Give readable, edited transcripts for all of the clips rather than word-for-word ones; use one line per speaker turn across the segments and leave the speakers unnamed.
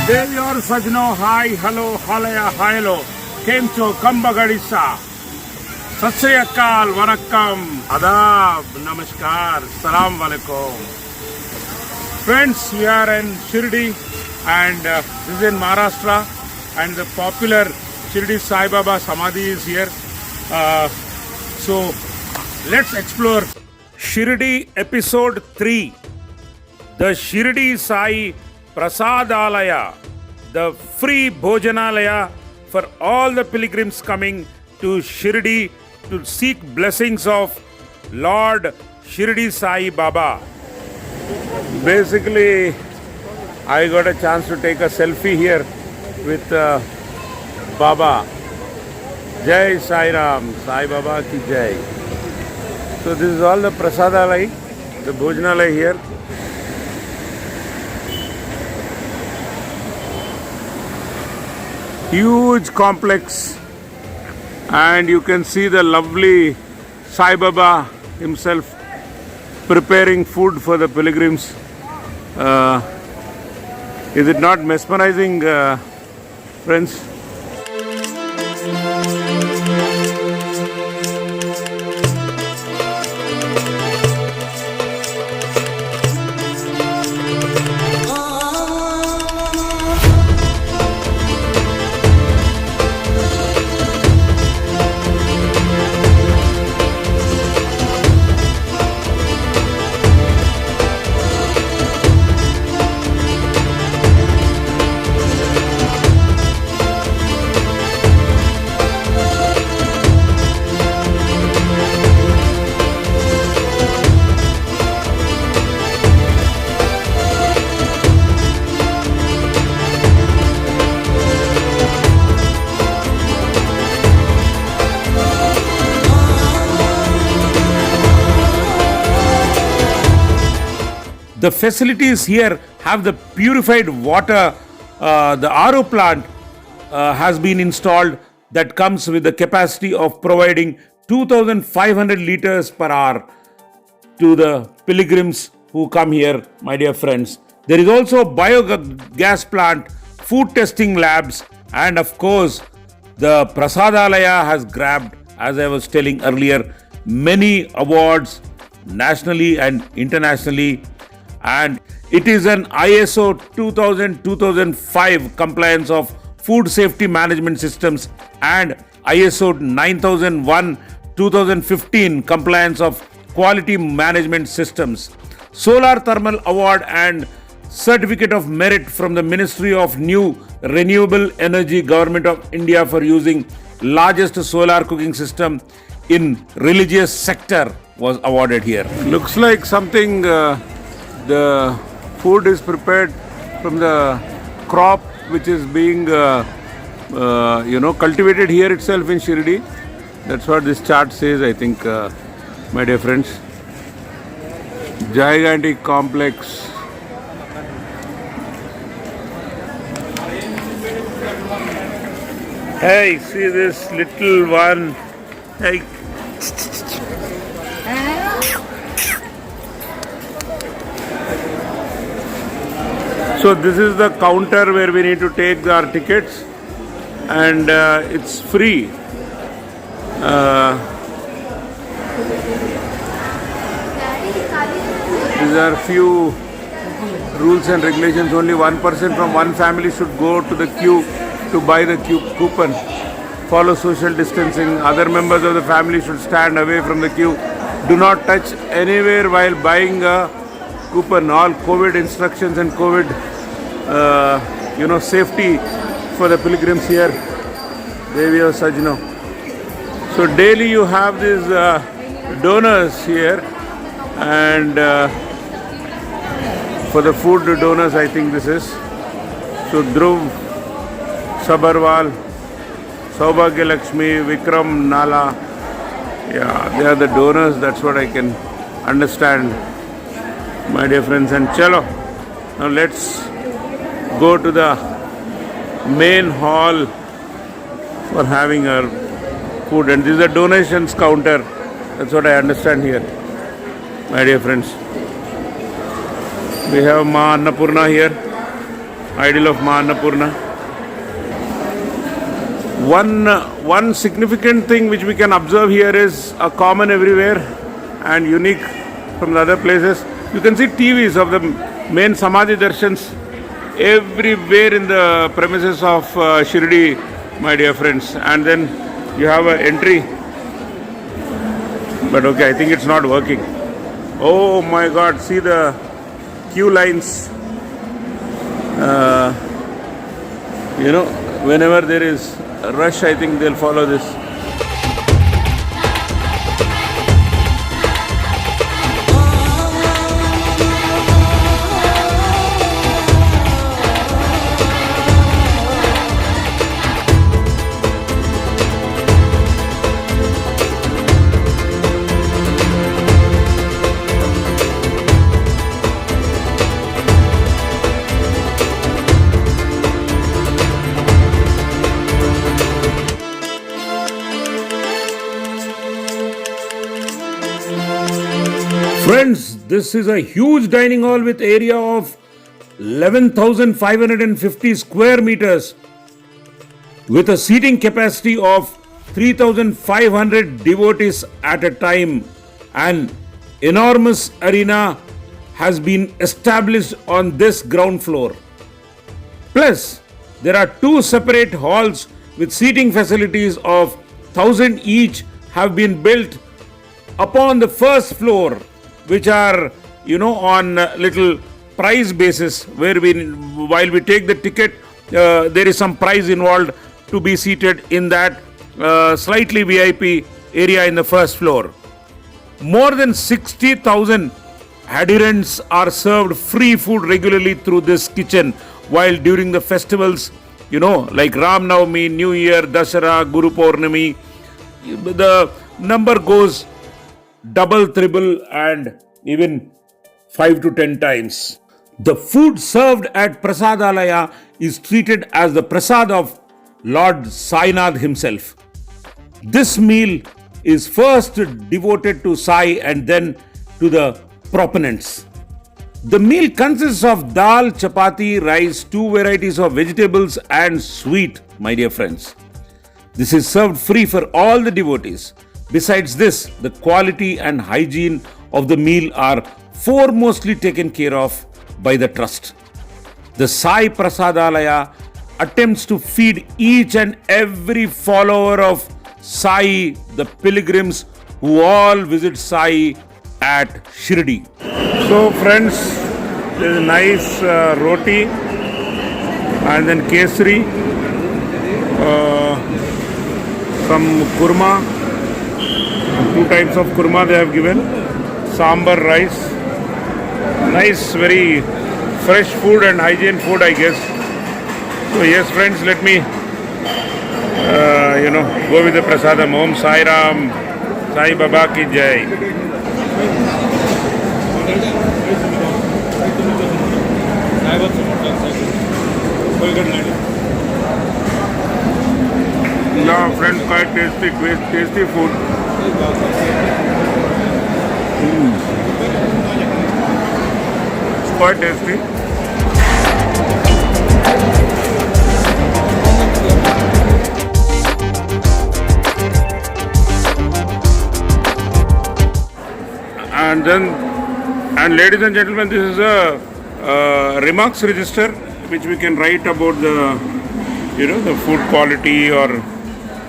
Deyor Sajno, hi, hello, halaya, hello, Kemcho, Kambagadisa, Satsayakal, Vanakkam, Adab, Namaskar, Salam Alaikum. Friends, we are in Shirdi and this is in Maharashtra and the popular Shri Sai Baba Samadhi is here. So let's explore Shirdi episode 3, the Shri Sai Prasadalaya, the free Bhojanalaya for all the pilgrims coming to Shirdi to seek blessings of Lord Shri Sai Baba. Basically, I got a chance to take a selfie here with Baba. Jai Sai Ram, Sai Baba ki Jai. So this is all the Prasadalaya, the Bhojanalaya here. Huge complex, and you can see the lovely Sai Baba himself preparing food for the pilgrims. Is it not mesmerizing, friends? The facilities here have the purified water. The RO plant has been installed that comes with the capacity of providing 2,500 liters per hour to the pilgrims who come here, my dear friends. There is also a biogas plant, food testing labs, and of course, the Prasadalaya has grabbed, as I was telling earlier, many awards nationally and internationally. And it is an ISO 2000-2005 compliance of food safety management systems and ISO 9001-2015 compliance of quality management systems. Solar Thermal Award and Certificate of Merit from the Ministry of New Renewable Energy, Government of India for using largest solar cooking system in religious sector was awarded here. Looks like something the food is prepared from the crop which is being cultivated here itself in Shirdi. That's what this chart says, I think, my dear friends. Gigantic complex. Hey, see this little one. Hey. So this is the counter where we need to take our tickets, and it's free. These are few rules and regulations. Only one person from one family should go to the queue to buy the coupon. Follow social distancing. Other members of the family should stand away from the queue. Do not touch anywhere while buying a coupon. All COVID instructions and COVID safety for the pilgrims here. Devi of Sajno. So daily you have these donors here, and for the food donors, I think this is. So Dhruv, Sabarwal, Saubhagya Lakshmi, Vikram, Nala. Yeah, they are the donors. That's what I can understand, my dear friends. And chalo, now let's go to the main hall for having our food. And this is a donations counter. That's what I understand here, my dear friends. We have Ma Annapurna here, idol of Ma Annapurna. One significant thing which we can observe here is a common everywhere and unique from the other places. You can see TVs of the main Samadhi Darshans everywhere in the premises of Shirdi, my dear friends. And then you have an entry. But okay, I think it's not working. Oh my God, see the queue lines. Whenever there is a rush, I think they'll follow this. Friends, this is a huge dining hall with area of 11,550 square meters with a seating capacity of 3,500 devotees at a time. An enormous arena has been established on this ground floor. Plus, there are two separate halls with seating facilities of 1,000 each have been built upon the first floor, which are, on little price basis, where while we take the ticket, there is some price involved to be seated in that slightly VIP area in the first floor. More than 60,000 adherents are served free food regularly through this kitchen, while during the festivals, like Ram Navami, New Year, Dasara, Guru Purnami, the number goes double, triple, and even 5 to 10 times. The food served at Prasadalaya is treated as the prasad of Lord Sainath himself. This meal is first devoted to Sai and then to the proponents. The meal consists of dal, chapati, rice, 2 varieties of vegetables and sweet, my dear friends. This is served free for all the devotees. Besides this, the quality and hygiene of the meal are foremostly taken care of by the trust. The Sai Prasadalaya attempts to feed each and every follower of Sai, the pilgrims who all visit Sai at Shirdi. So friends, there is a nice roti and then kesari, some kurma. 2 types of kurma they have given, sambar rice, nice, very fresh food and hygiene food, I guess. So yes friends, let me go with the prasadam. Om Sai Ram, Sai Baba ki Jai. Yeah friends, quite tasty food. It's quite tasty. And ladies and gentlemen, this is a remarks register which we can write about the food quality or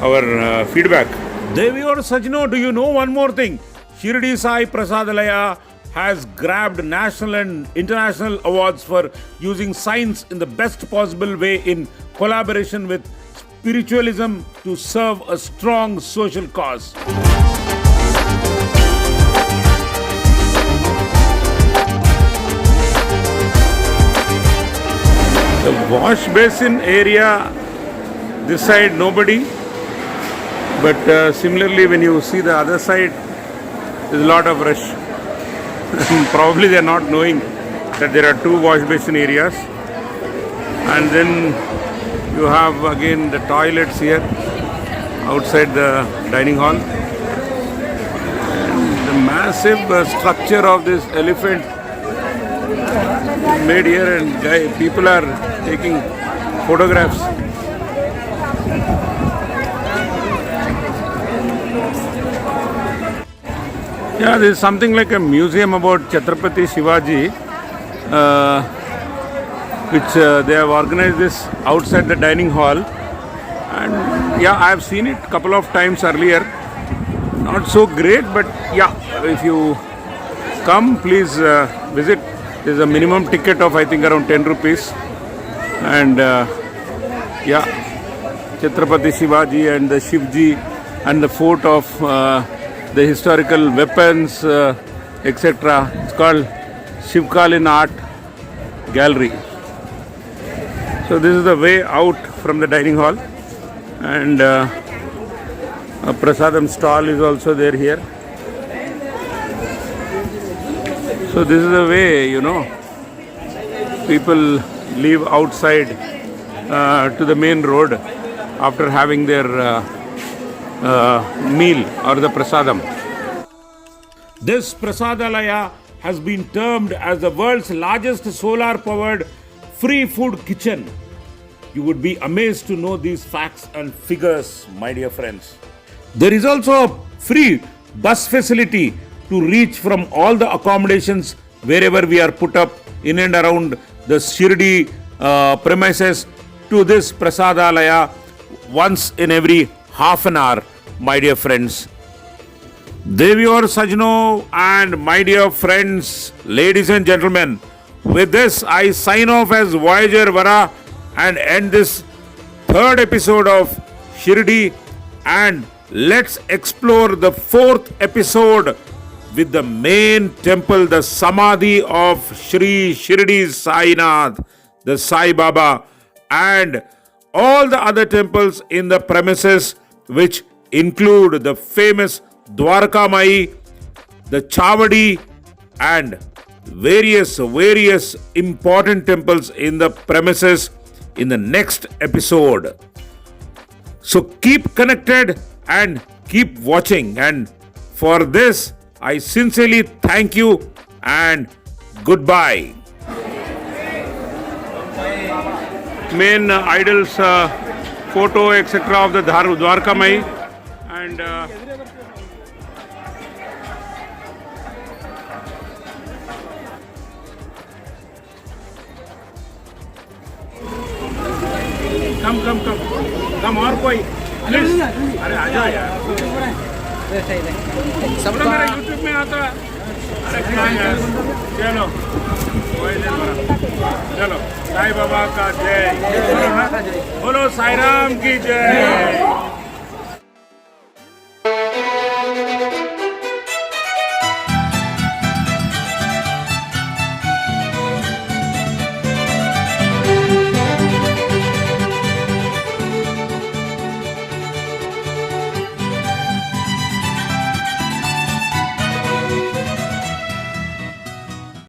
our feedback. Devi or Sajno, do you know one more thing? Shri Sai Prasadalaya has grabbed national and international awards for using science in the best possible way in collaboration with spiritualism to serve a strong social cause. The wash basin area, this side nobody, but similarly when you see the other side, there's a lot of rush. Probably they are not knowing that there are 2 wash basin areas, and then you have again the toilets here outside the dining hall. And the massive structure of this elephant made here, and people are taking photographs. Yeah, this is something like a museum about Chhatrapati Shivaji, which they have organized this outside the dining hall. And yeah, I have seen it a couple of times earlier. Not so great, but yeah, if you come, please visit. There is a minimum ticket of I think around 10 rupees. And yeah, Chhatrapati Shivaji and the Shivji and the fort of the historical weapons, etc. It's called Shivkalin Art Gallery. So this is the way out from the dining hall, and a prasadam stall is also there here. So this is the way, people leave outside to the main road after having their meal or the prasadam. This Prasadalaya has been termed as the world's largest solar-powered free food kitchen. You would be amazed to know these facts and figures, my dear friends. There is also a free bus facility to reach from all the accommodations wherever we are put up in and around the SHIRDI premises to this Prasadalaya once in every half an hour, my dear friends. Deviyor Sajno and my dear friends, ladies and gentlemen, with this I sign off as Voyager Vara and end this third episode of SHIRDI, and let's explore the fourth episode with the main temple, the Samadhi of Shri Sai Nath, the Sai Baba, and all the other temples in the premises, which include the famous Dwarka Mai, the Chavadi, and various important temples in the premises in the next episode. So keep connected and keep watching, and for this I sincerely thank you and goodbye. Main idols photo etc. of the Dwarka Mai, and come और कोई please, अरे आ जाओ यार, सब मेरा YouTube में आता है, अरे क्या यार, चलो चलो साईं बाबा का जय, बोलो साईं राम की जय।